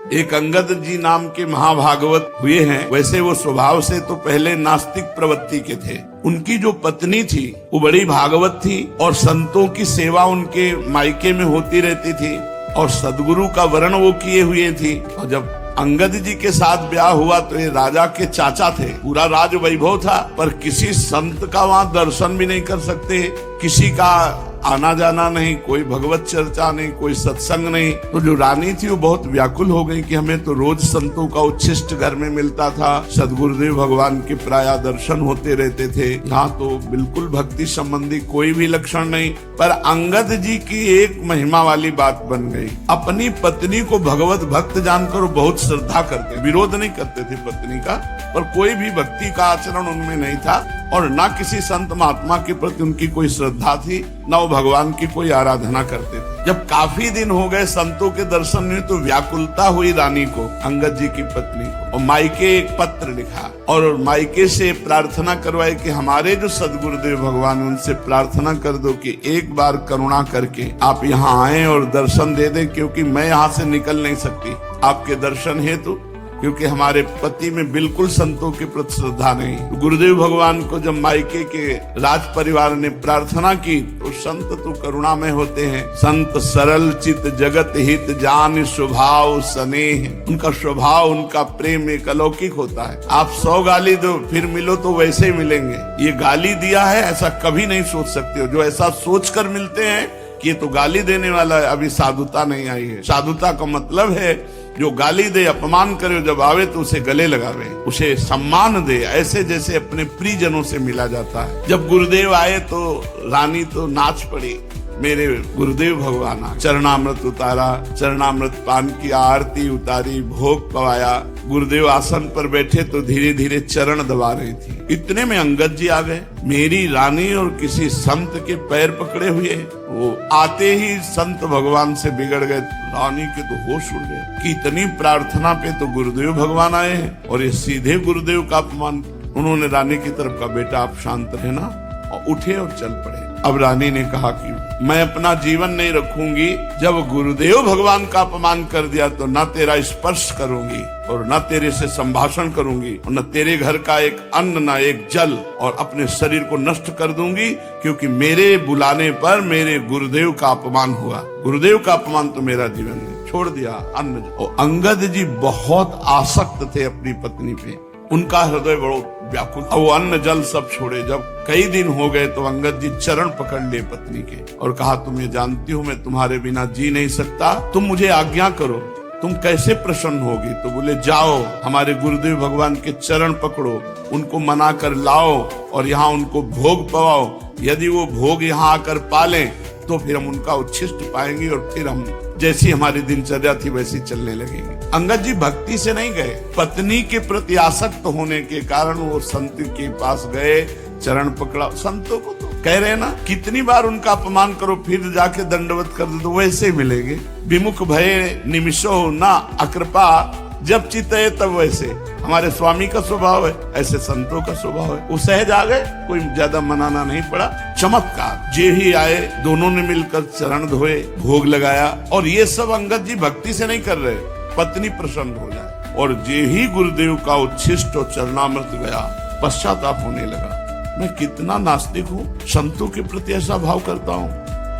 एक अंगद जी नाम के महाभागवत हुए हैं। वैसे वो स्वभाव से तो पहले नास्तिक प्रवृत्ति के थे। उनकी जो पत्नी थी वो बड़ी भागवत थी और संतों की सेवा उनके मायके में होती रहती थी और सदगुरु का वर्ण वो किए हुए थी। और जब अंगद जी के साथ ब्याह हुआ तो ये राजा के चाचा थे, पूरा राज वैभव था, पर किसी संत का वहां दर्शन भी नहीं कर सकते, किसी का आना जाना नहीं, कोई भगवत चर्चा नहीं, कोई सत्संग नहीं। तो जो रानी थी वो बहुत व्याकुल हो गई कि हमें तो रोज संतों का उच्छिष्ट घर में मिलता था, सदगुरुदेव भगवान के प्राय दर्शन होते रहते थे, यहाँ तो बिल्कुल भक्ति संबंधी कोई भी लक्षण नहीं। पर अंगद जी की एक महिमा वाली बात बन गई। अपनी पत्नी को भगवत भक्त जानकर बहुत श्रद्धा करते, विरोध नहीं करते थे पत्नी का, पर कोई भी भक्ति का आचरण उनमें नहीं था और ना किसी संत महात्मा के प्रति उनकी कोई श्रद्धा थी, न वो भगवान की कोई आराधना करते थे। जब काफी दिन हो गए संतों के दर्शन में तो व्याकुलता हुई रानी को, अंगद जी की पत्नी को, और मायके एक पत्र लिखा और मायके से प्रार्थना करवाए कि हमारे जो सदगुरुदेव भगवान उनसे प्रार्थना कर दो कि एक बार करुणा करके आप यहाँ आए और दर्शन दे दें, क्योंकि मैं यहाँ से निकल नहीं सकती आपके दर्शन हेतु, क्योंकि हमारे पति में बिल्कुल संतों के प्रति श्रद्धा नहीं। तो गुरुदेव भगवान को जब मायके के राज परिवार ने प्रार्थना की तो संत तो करुणा में होते हैं। संत सरल चित जगत हित जान स्वभाव स्नेह, उनका स्वभाव उनका प्रेम एक अलौकिक होता है। आप 100 गाली दो फिर मिलो तो वैसे ही मिलेंगे। ये गाली दिया है ऐसा कभी नहीं सोच सकते हो। जो ऐसा सोच कर मिलते हैं कि ये तो गाली देने वाला है, अभी साधुता नहीं आई है। साधुता का मतलब है जो गाली दे, अपमान करे, जब आवे तो उसे गले लगावे, उसे सम्मान दे, ऐसे जैसे अपने प्रियजनों से मिला जाता है। जब गुरुदेव आए तो रानी तो नाच पड़ी, मेरे गुरुदेव भगवान आ। चरणामृत उतारा, चरणामृत पान की आरती उतारी, भोग पवाया। गुरुदेव आसन पर बैठे तो धीरे धीरे चरण दबा रही थी। इतने में अंगद जी आ गए। मेरी रानी और किसी संत के पैर पकड़े हुए, वो आते ही संत भगवान से बिगड़ गए। रानी के तो होश उड़ गए कि इतनी प्रार्थना पे तो गुरुदेव भगवान आए हैं और ये सीधे गुरुदेव का अपमान। उन्होंने रानी की तरफ कहा, बेटा आप शांत रहना, और उठे और चल पड़े। अब रानी ने कहा कि मैं अपना जीवन नहीं रखूंगी, जब गुरुदेव भगवान का अपमान कर दिया तो न तेरा स्पर्श करूंगी और न तेरे से संभाषण करूंगी और न तेरे घर का एक अन्न न एक जल, और अपने शरीर को नष्ट कर दूंगी, क्योंकि मेरे बुलाने पर मेरे गुरुदेव का अपमान हुआ। गुरुदेव का अपमान तो मेरा जीवन ने छोड़ दिया। अन्न और अंगद जी बहुत आसक्त थे अपनी पत्नी पे, उनका हृदय बड़ो व्याकुल। वो अन्न जल सब छोड़े। जब कई दिन हो गए तो अंगद जी चरण पकड़ लिए पत्नी के और कहा, तुम ये जानती हो मैं तुम्हारे बिना जी नहीं सकता, तुम मुझे आज्ञा करो, तुम कैसे प्रसन्न होगी? तो बोले, जाओ हमारे गुरुदेव भगवान के चरण पकड़ो, उनको मना कर लाओ और यहाँ उनको भोग पवाओ। यदि वो भोग यहाँ आकर पालें तो फिर हम उनका उच्छिष्ट पाएंगे और फिर हम जैसी हमारी दिनचर्या थी वैसी चलने लगेंगे। अंगद जी भक्ति से नहीं गए, पत्नी के प्रति आसक्त होने के कारण वो संत के पास गए, चरण पकड़ा। संतों को तो कह रहे ना, कितनी बार उनका अपमान करो फिर जाके दंडवत कर दो तो वैसे ही मिलेंगे। विमुख भय निमिषो ना अकृपा, जब चित है तब वैसे। हमारे स्वामी का स्वभाव है, ऐसे संतों का स्वभाव है। वो सहज आ गए, कोई ज्यादा मनाना नहीं पड़ा। चमत्कार, जे ही आए दोनों ने मिलकर चरण धोए, भोग लगाया। और ये सब अंगद जी भक्ति से नहीं कर रहे, पत्नी प्रसन्न हो जाए। और जे ही गुरुदेव का उच्छिष्ट और चरणामृत गया, पश्चाताप होने लगा। मैं कितना नास्तिक हूँ, संतों के प्रति ऐसा भाव करता हूँ,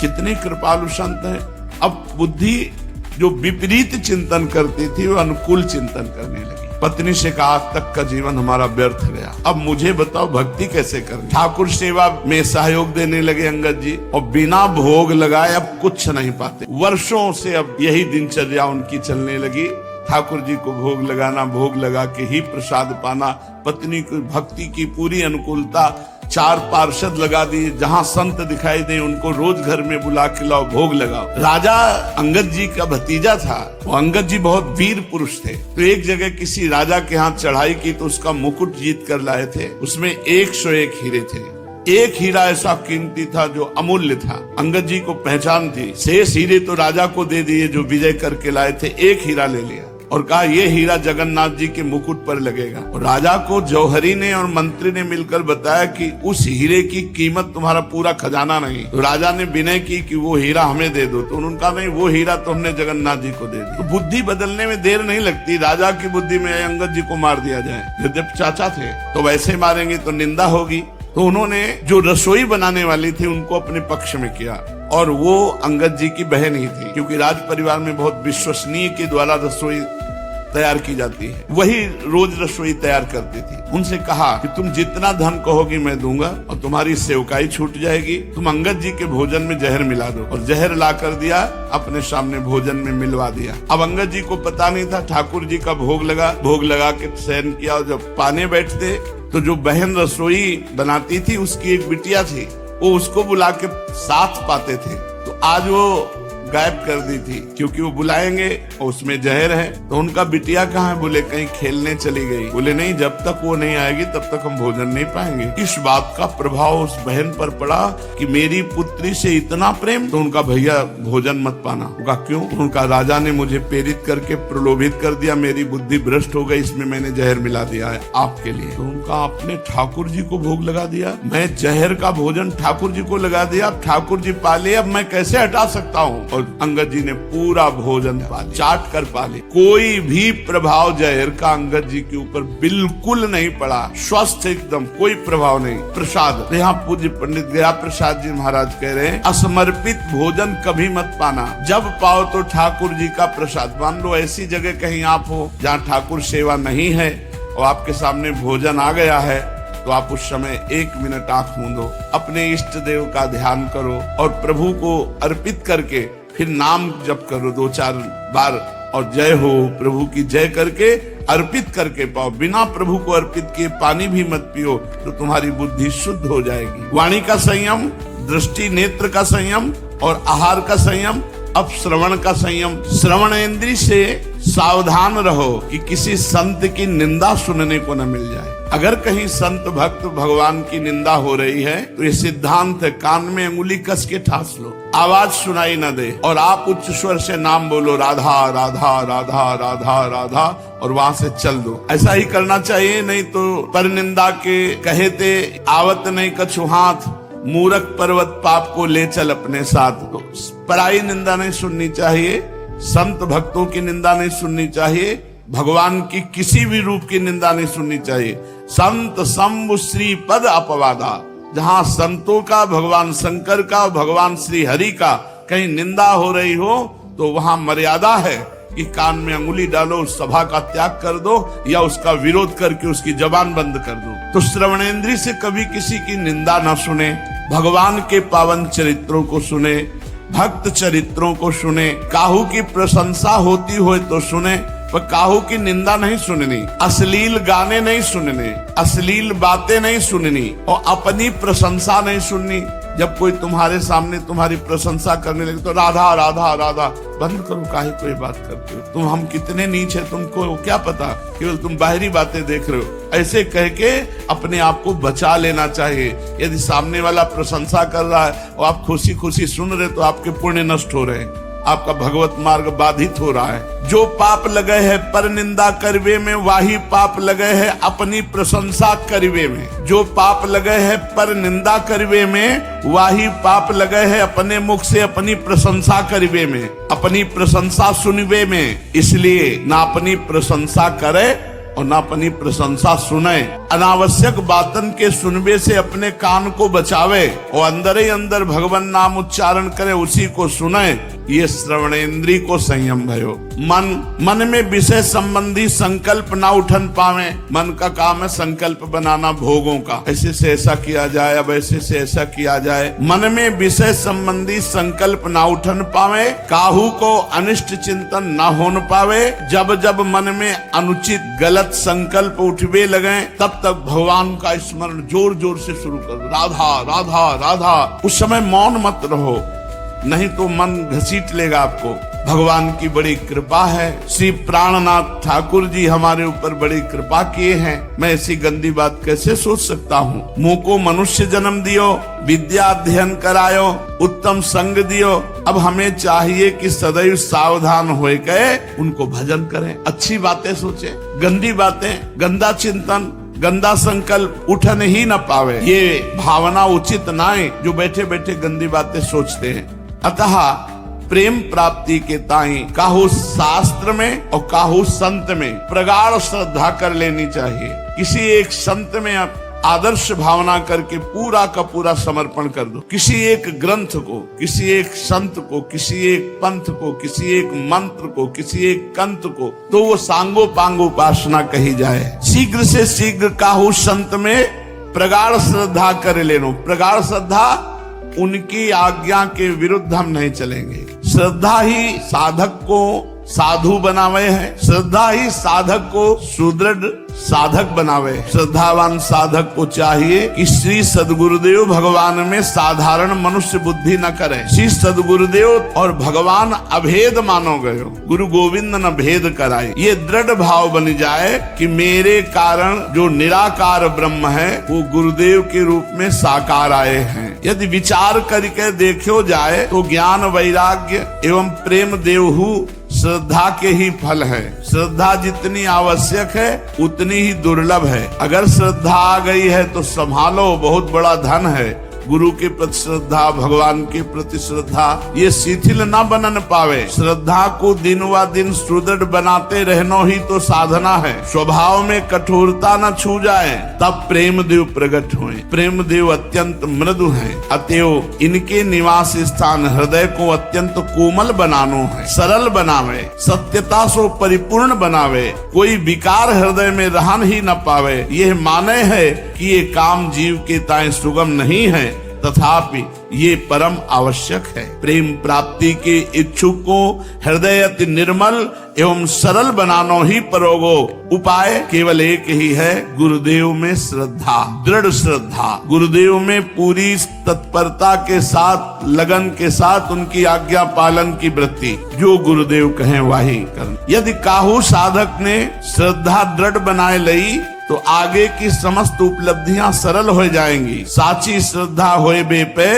कितने कृपालु संत हैं। अब बुद्धि जो विपरीत चिंतन करती थी वो अनुकूल चिंतन करने लगी। पत्नी से कहा, आज तक का जीवन हमारा व्यर्थ गया, अब मुझे बताओ भक्ति कैसे करें। ठाकुर सेवा में सहयोग देने लगे अंगद जी, और बिना भोग लगाए अब कुछ नहीं पाते। वर्षों से अब यही दिनचर्या उनकी चलने लगी। ठाकुर जी को भोग लगाना, भोग लगा के ही प्रसाद पाना, पत्नी की भक्ति की पूरी अनुकूलता। 4 पार्षद लगा दिए, जहाँ संत दिखाई दे उनको रोज घर में बुला के लाओ, भोग लगाओ। राजा अंगद जी का भतीजा था, वो अंगद जी बहुत वीर पुरुष थे। तो एक जगह किसी राजा के यहाँ चढ़ाई की तो उसका मुकुट जीत कर लाए थे, उसमें 101 हीरे थे। एक हीरा ऐसा कीमती था जो अमूल्य था, अंगद जी को पहचान थी। शेष हीरे तो राजा को दे दिए जो विजय करके लाए थे, एक हीरा ले लिया। और कहा ये हीरा जगन्नाथ जी के मुकुट पर लगेगा। और राजा को जौहरी ने और मंत्री ने मिलकर बताया कि उस हीरे की कीमत तुम्हारा पूरा खजाना नहीं। तो राजा ने विनय की कि वो हीरा हमें दे दो। तो उन्होंने कहा नहीं, वो हीरा तो हमने जगन्नाथ जी को दे दिया। तो बुद्धि बदलने में देर नहीं लगती। राजा की बुद्धि में अंगद जी को मार दिया जाए, यद्यपि चाचा थे, तो वैसे मारेंगे तो निंदा होगी। तो उन्होंने जो रसोई बनाने वाली थी उनको अपने पक्ष में किया, और वो अंगद जी की बहन ही थी, क्योंकि राज परिवार में बहुत विश्वसनीय के द्वारा रसोई तैयार की जाती है, वही रोज रसोई तैयार करती थी। उनसे कहा कि तुम जितना धन कहोगी मैं दूंगा और तुम्हारी सेवकाई छूट जाएगी, तुम अंगद जी के भोजन में जहर मिला दो। और जहर ला कर दिया, अपने सामने भोजन में मिलवा दिया। अब अंगद जी को पता नहीं था, ठाकुर जी का भोग लगा के शयन किया। और जब पाने बैठते तो जो बहन रसोई बनाती थी उसकी एक बिटिया थी, वो उसको बुला के साथ पाते थे। तो आज वो गायब कर दी थी, क्योंकि वो बुलाएंगे और उसमें जहर है। तो उनका बिटिया कहाँ है? बोले कहीं खेलने चली गई। बोले नहीं, जब तक वो नहीं आएगी तब तक हम भोजन नहीं पाएंगे। इस बात का प्रभाव उस बहन पर पड़ा कि मेरी पुत्री से इतना प्रेम, तो उनका भैया भोजन मत पाना। उनका क्यों? उनका राजा ने मुझे प्रेरित करके प्रलोभित कर दिया, मेरी बुद्धि भ्रष्ट हो गई, इसमें मैंने जहर मिला दिया है आपके लिए। तो उनका आपने ठाकुर जी को भोग लगा दिया, मैं जहर का भोजन ठाकुर जी को लगा दिया, ठाकुर जी पाले, अब मैं कैसे हटा सकता हूँ? और अंगद जी ने पूरा भोजन पाले, चाट कर पाले। कोई भी प्रभाव जहर का अंगद जी के ऊपर बिल्कुल नहीं पड़ा, स्वस्थ एकदम, कोई प्रभाव नहीं। प्रसाद, यहाँ पूज्य पंडित गया प्रसाद जी महाराज कह रहे हैं, असमर्पित भोजन कभी मत पाना, जब पाओ तो ठाकुर जी का प्रसाद। मान लो ऐसी जगह कहीं आप हो जहाँ ठाकुर सेवा नहीं है और आपके सामने भोजन आ गया है, तो आप उस समय 1 मिनट आंख मूंदो, अपने इष्ट देव का ध्यान करो और प्रभु को अर्पित करके फिर नाम जप करो 2-4 बार, और जय हो प्रभु की जय करके अर्पित करके पाओ। बिना प्रभु को अर्पित किए पानी भी मत पियो, तो तुम्हारी बुद्धि शुद्ध हो जाएगी। वाणी का संयम, दृष्टि नेत्र का संयम और आहार का संयम, अब श्रवण का संयम। श्रवण इंद्रिय से सावधान रहो कि किसी संत की निंदा सुनने को न मिल जाए। अगर कहीं संत भक्त भगवान की निंदा हो रही है तो ये सिद्धांत है, कान में अंगुली कस के ठास लो, आवाज सुनाई न दे, और आप उच्च स्वर से नाम बोलो, राधा राधा राधा राधा राधा, और वहां से चल दो। ऐसा ही करना चाहिए, नहीं तो पर निंदा के कहते आवत नहीं कछु हाथ, मूरख पर्वत पाप को ले चल अपने साथ। तो पराई निंदा नहीं सुननी चाहिए, संत भक्तों की निंदा नहीं सुननी चाहिए, भगवान की किसी भी रूप की निंदा नहीं सुननी चाहिए। संत शंभु श्री पद अपवादा, जहाँ संतों का, भगवान शंकर का, भगवान श्री हरि का कहीं निंदा हो रही हो तो वहां मर्यादा है कि कान में अंगुली डालो, उस सभा का त्याग कर दो या उसका विरोध करके उसकी जबान बंद कर दो। तो श्रवणेंद्रिय से कभी किसी की निंदा न सुने, भगवान के पावन चरित्रों को सुने, भक्त चरित्रों को सुने, काहू की प्रशंसा होती हो तो सुने, पर काहू की निंदा नहीं सुननी, अश्लील गाने नहीं सुनने, अश्लील बातें नहीं सुननी और अपनी प्रशंसा नहीं सुननी। जब कोई तुम्हारे सामने तुम्हारी प्रशंसा करने लगे तो राधा राधा राधा, बंद करो, काहे कोई बात करते हो, तुम हम कितने नीच है तुमको क्या पता, केवल तुम बाहरी बातें देख रहे हो। ऐसे कह के अपने आप को बचा लेना चाहिए। यदि सामने वाला प्रशंसा कर रहा है और आप खुशी खुशी सुन रहे तो आपके पुण्य नष्ट हो रहे हैं, आपका भगवत मार्ग बाधित हो रहा है। जो पाप लगे है पर निंदा करवे में, वही पाप लगे है अपनी प्रशंसा करवे में। जो पाप लगे है पर निंदा करवे में, वही पाप लगे है अपने मुख से अपनी प्रशंसा करवे में, अपनी प्रशंसा सुनवे में। इसलिए ना अपनी प्रशंसा करे और ना अपनी प्रशंसा सुने। अनावश्यक बातन के सुनवे से अपने कान को बचावे और अंदर ही अंदर भगवान नाम उच्चारण करे, उसी को सुने। ये श्रवणेंद्रिय को संयम भयो। मन में विषय संबंधी संकल्प ना उठन पावे। मन का काम है संकल्प बनाना भोगों का, ऐसे से ऐसा किया जाए, अब ऐसे से ऐसा किया जाए। मन में विषय संबंधी संकल्प ना उठन पावे, काहू को अनिष्ट चिंतन ना होन पावे। जब जब मन में अनुचित गलत संकल्प उठवे लगे, तब तक भगवान का स्मरण जोर जोर से शुरू कर दो, राधा राधा राधा। उस समय मौन मत रहो, नहीं तो मन घसीट लेगा आपको। भगवान की बड़ी कृपा है। श्री प्राणनाथ ठाकुर जी हमारे ऊपर बड़ी कृपा किए हैं। मैं ऐसी गंदी बात कैसे सोच सकता हूँ। मुंह को मनुष्य जन्म दियो, विद्या अध्ययन करायो, उत्तम संग दियो। अब हमें चाहिए कि सदैव सावधान होए गए उनको भजन करें, अच्छी बातें सोचें। गंदी बातें, गंदा चिंतन, गंदा संकल्प उठन ही न पावे। ये भावना उचित ना है जो बैठे बैठे गंदी बातें सोचते हैं। अतः प्रेम प्राप्ति के ताई काहू शास्त्र में और काहू संत में प्रगाढ़ श्रद्धा कर लेनी चाहिए। किसी एक संत में आदर्श भावना करके पूरा का पूरा समर्पण कर दो। किसी एक ग्रंथ को, किसी एक संत को, किसी एक पंथ को, किसी एक मंत्र को, किसी एक कंत को, तो वो सांगो पांगो उपासना कही जाए। शीघ्र से शीघ्र काहू संत में प्रगाढ़ श्रद्धा कर लेनो। प्रगाढ़ श्रद्धा, उनकी आज्ञा के विरुद्ध हम नहीं चलेंगे। श्रद्धा ही साधक को साधु बनावे है, श्रद्धा ही साधक को सुदृढ़ साधक बनावे। श्रद्धावान साधक को चाहिए कि श्री सदगुरुदेव भगवान में साधारण मनुष्य बुद्धि न करे। श्री सदगुरुदेव और भगवान अभेद मानो गयो, गुरु गोविंद न भेद कराए। ये दृढ़ भाव बन जाए कि मेरे कारण जो निराकार ब्रह्म है वो गुरुदेव के रूप में साकार आए हैं। यदि विचार करके देखो जाए तो ज्ञान वैराग्य एवं प्रेम देवहु श्रद्धा के ही फल है। श्रद्धा जितनी आवश्यक है उतनी ही दुर्लभ है। अगर श्रद्धा आ गई है तो संभालो, बहुत बड़ा धन है। गुरु के प्रति श्रद्धा, भगवान के प्रति श्रद्धा, ये शिथिल न बनन पावे। श्रद्धा को दिन व दिन सुदृढ़ बनाते रहना ही तो साधना है। स्वभाव में कठोरता न छू जाए तब प्रेम देव प्रकट हुए। प्रेम देव अत्यंत मृदु हैं, अतएव इनके निवास स्थान हृदय को अत्यंत कोमल बनानो है, सरल बनावे, सत्यता से परिपूर्ण बनावे, कोई विकार हृदय में रहन ही न पावे। यह माने है कि ये काम जीव के ताए सुगम नहीं है, तथापि ये परम आवश्यक है। प्रेम प्राप्ति के इच्छुक को हृदय अति निर्मल एवं सरल बनानो ही परोगो। उपाय केवल एक ही है, गुरुदेव में श्रद्धा, दृढ़ श्रद्धा। गुरुदेव में पूरी तत्परता के साथ, लगन के साथ उनकी आज्ञा पालन की वृत्ति, जो गुरुदेव कहें वही करना। यदि काहू साधक ने श्रद्धा दृढ़ बनाए लई तो आगे की समस्त उपलब्धियां सरल हो जाएंगी। साची श्रद्धा होए बे पे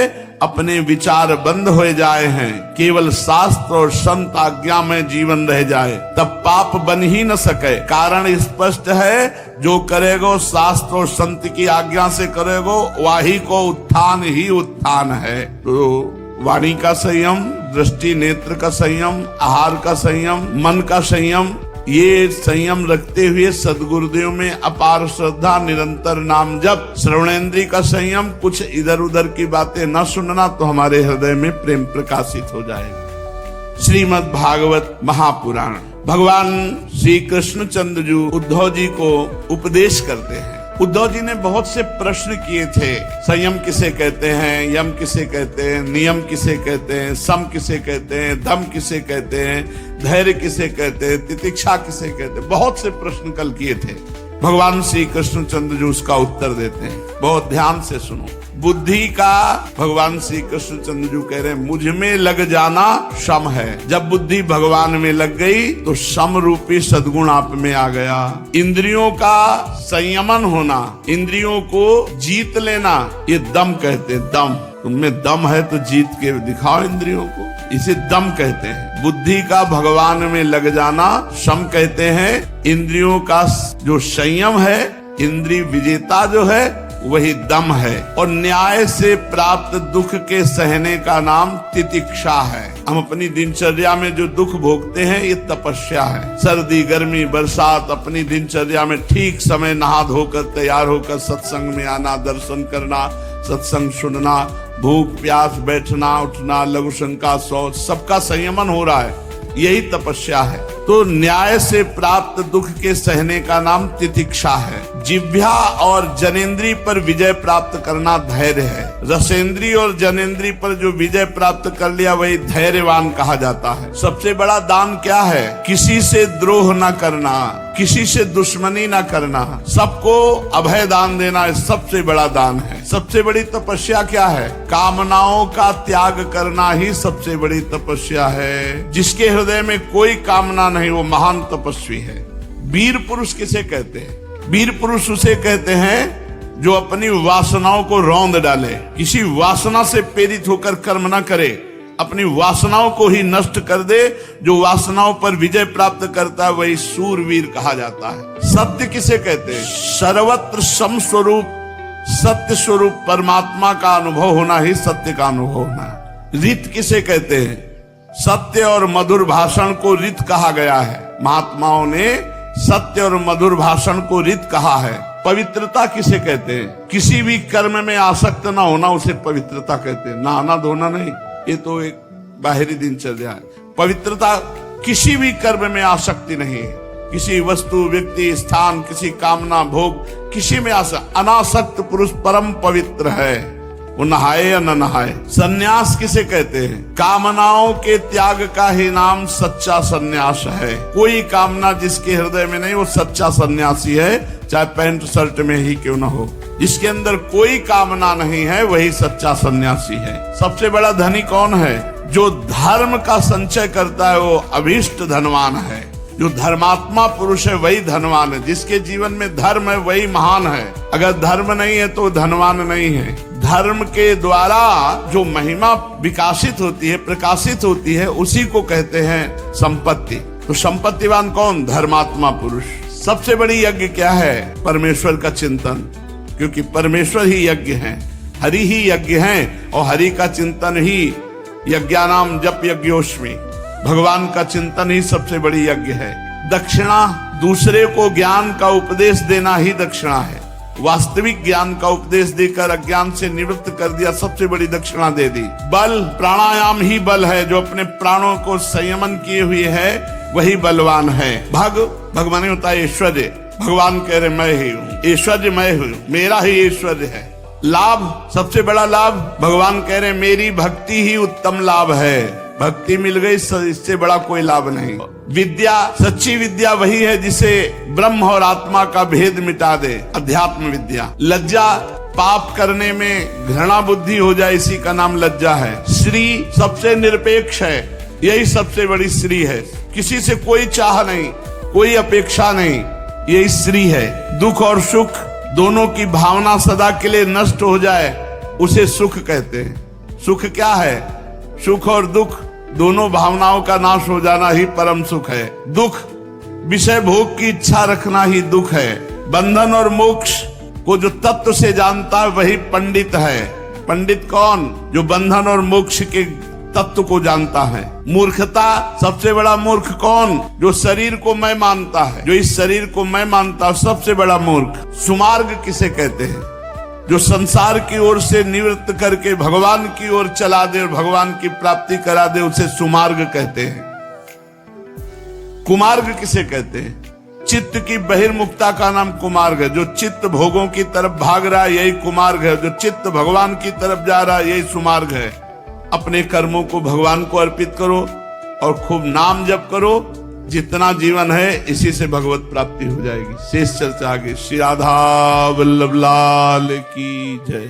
अपने विचार बंद हो जाए हैं, केवल शास्त्र और संत आज्ञा में जीवन रह जाए, तब पाप बन ही न सके। कारण स्पष्ट है, जो करेगो शास्त्र और संत की आज्ञा से करेगो वही को उत्थान ही उत्थान है। तो वाणी का संयम, दृष्टि नेत्र का संयम, आहार का संयम, मन का संयम, ये संयम रखते हुए सदगुरुदेव में अपार श्रद्धा, निरंतर नाम जप, श्रवणेन्द्रिय का संयम, कुछ इधर उधर की बातें न सुनना, तो हमारे हृदय में प्रेम प्रकाशित हो जाएगा। श्रीमद् भागवत महापुराण। भगवान श्री कृष्णचंद्र जी उद्धव जी को उपदेश करते हैं। उद्धव जी ने बहुत से प्रश्न किए थे। संयम किसे कहते हैं, यम किसे कहते हैं, नियम किसे कहते हैं, सम किसे कहते हैं, दम किसे कहते हैं, धैर्य किसे कहते हैं, तितिक्षा किसे कहते हैं, बहुत से प्रश्न कल किए थे। भगवान श्री कृष्णचंद्र जी उसका उत्तर देते हैं, बहुत ध्यान से सुनो। बुद्धि का भगवान श्री कृष्णचंद्र जी कह रहे हैं, मुझ में लग जाना शम है। जब बुद्धि भगवान में लग गई तो शम रूपी सद्गुण आप में आ गया। इंद्रियों का संयमन होना, इंद्रियों को जीत लेना, ये दम कहते हैं। दम, तुममें दम है तो जीत के दिखाओ इंद्रियों को, इसे दम कहते हैं। बुद्धि का भगवान में लग जाना शम कहते हैं। इंद्रियों का जो संयम है, इंद्रिय विजेता जो है, वही दम है। और न्याय से प्राप्त दुख के सहने का नाम तितिक्षा है। हम अपनी दिनचर्या में जो दुख भोगते हैं ये तपस्या है। सर्दी, गर्मी, बरसात, अपनी दिनचर्या में ठीक समय नहा धोकर तैयार होकर सत्संग में आना, दर्शन करना, सत्संग सुनना, भूख प्यास, बैठना उठना, लघु शंका, शौच, सबका संयमन हो रहा है, यही तपस्या है। तो न्याय से प्राप्त दुख के सहने का नाम तितिक्षा है। जिह्वा और जनेंद्री पर विजय प्राप्त करना धैर्य है। रसेंद्री और जनेंद्री पर जो विजय प्राप्त कर लिया वही धैर्यवान कहा जाता है। सबसे बड़ा दान क्या है? किसी से द्रोह न करना, किसी से दुश्मनी न करना, सबको अभय दान देना सबसे बड़ा दान है। सबसे बड़ी तपस्या क्या है? कामनाओं का त्याग करना ही सबसे बड़ी तपस्या है। जिसके हृदय में कोई कामना नहीं वो महान तपस्वी है। वीर पुरुष किसे कहते हैं? वीर पुरुष उसे कहते हैं जो अपनी वासनाओं को रौंद डाले, किसी वासना से प्रेरित होकर कर्म न करे, अपनी वासनाओं को ही नष्ट कर दे। जो वासनाओं पर विजय प्राप्त करता है वही सूरवीर कहा जाता है। सत्य किसे कहते हैं? सर्वत्र सम स्वरूप सत्य स्वरूप परमात्मा का अनुभव होना ही सत्य का अनुभव होना है। रित किसे कहते हैं? सत्य और मधुर भाषण को रित कहा गया है। महात्माओं ने सत्य और मधुर भाषण को रित कहा है। पवित्रता किसे कहते हैं? किसी भी कर्म में आसक्त ना होना उसे पवित्रता कहते हैं। नहाना धोना नहीं, ये तो एक बाहरी दिनचर्या है। पवित्रता किसी भी कर्म में आसक्ति नहीं है। किसी वस्तु, व्यक्ति, स्थान, किसी कामना, भोग, किसी में अनासक्त पुरुष परम पवित्र है। वो नहाए या न नहाए। सन्यास किसे कहते हैं? कामनाओं के त्याग का ही नाम सच्चा सन्यास है। कोई कामना जिसके हृदय में नहीं वो सच्चा सन्यासी है, चाहे पैंट शर्ट में ही क्यों न हो। जिसके अंदर कोई कामना नहीं है वही सच्चा सन्यासी है। सबसे बड़ा धनी कौन है? जो धर्म का संचय करता है वो अभीष्ट धनवान है। जो धर्मात्मा पुरुष है वही धनवान है। जिसके जीवन में धर्म है वही महान है। अगर धर्म नहीं है तो धनवान नहीं है। धर्म के द्वारा जो महिमा विकासित होती है, प्रकाशित होती है, उसी को कहते हैं संपत्ति। तो संपत्तिवान कौन? धर्मात्मा पुरुष। सबसे बड़ी यज्ञ क्या है? परमेश्वर का चिंतन, क्योंकि परमेश्वर ही यज्ञ है, हरि ही यज्ञ है और हरि का चिंतन ही यज्ञानाम जप यज्ञोस्मि। भगवान का चिंतन ही सबसे बड़ी यज्ञ है। दक्षिणा, दूसरे को ज्ञान का उपदेश देना ही दक्षिणा है। वास्तविक ज्ञान का उपदेश देकर अज्ञान से निवृत्त कर दिया, सबसे बड़ी दक्षिणा दे दी। बल, प्राणायाम ही बल है। जो अपने प्राणों को संयमन किए हुए है वही बलवान है। भगवान होता है ऐश्वर्य। भगवान कह रहे मैं ही हूँ, ऐश्वर्य मैं हूँ, मेरा ही ऐश्वर्य है। लाभ, सबसे बड़ा लाभ भगवान कह रहे मेरी भक्ति ही उत्तम लाभ है। भक्ति मिल गई, इससे बड़ा कोई लाभ नहीं। विद्या, सच्ची विद्या वही है जिसे ब्रह्म और आत्मा का भेद मिटा दे, अध्यात्म विद्या। लज्जा, पाप करने में घृणा बुद्धि हो जाए, इसी का नाम लज्जा है। श्री, सबसे निरपेक्ष है, यही सबसे बड़ी श्री है। किसी से कोई चाह नहीं, कोई अपेक्षा नहीं, यही श्री है। दुख और सुख दोनों की भावना सदा के लिए नष्ट हो जाए उसे सुख कहते हैं। सुख क्या है? सुख और दुख दोनों भावनाओं का नाश हो जाना ही परम सुख है। दुख, विषय भोग की इच्छा रखना ही दुख है। बंधन और मोक्ष को जो तत्व से जानता है वही पंडित है। पंडित कौन? जो बंधन और मोक्ष के तत्व को जानता है। मूर्खता, सबसे बड़ा मूर्ख कौन? जो शरीर को मैं मानता है, जो इस शरीर को मैं मानता हूं, सबसे बड़ा मूर्ख। सुमार्ग किसे कहते हैं? जो संसार की ओर से निवृत्त करके भगवान की ओर चला दे और भगवान की प्राप्ति करा दे, उसे सुमार्ग कहते हैं। कुमार्ग किसे कहते हैं? चित्त की बहिर्मुखता का नाम कुमार्ग है। जो चित्त भोगों की तरफ भाग रहा है यही कुमार्ग है। जो चित्त भगवान की तरफ जा रहा है यही सुमार्ग है। अपने कर्मों को भगवान को अर्पित करो और खूब नाम जप करो। जितना जीवन है इसी से भगवत प्राप्ति हो जाएगी। शेष चर्चा आगे। श्री राधा वल्लभ लाल की जय।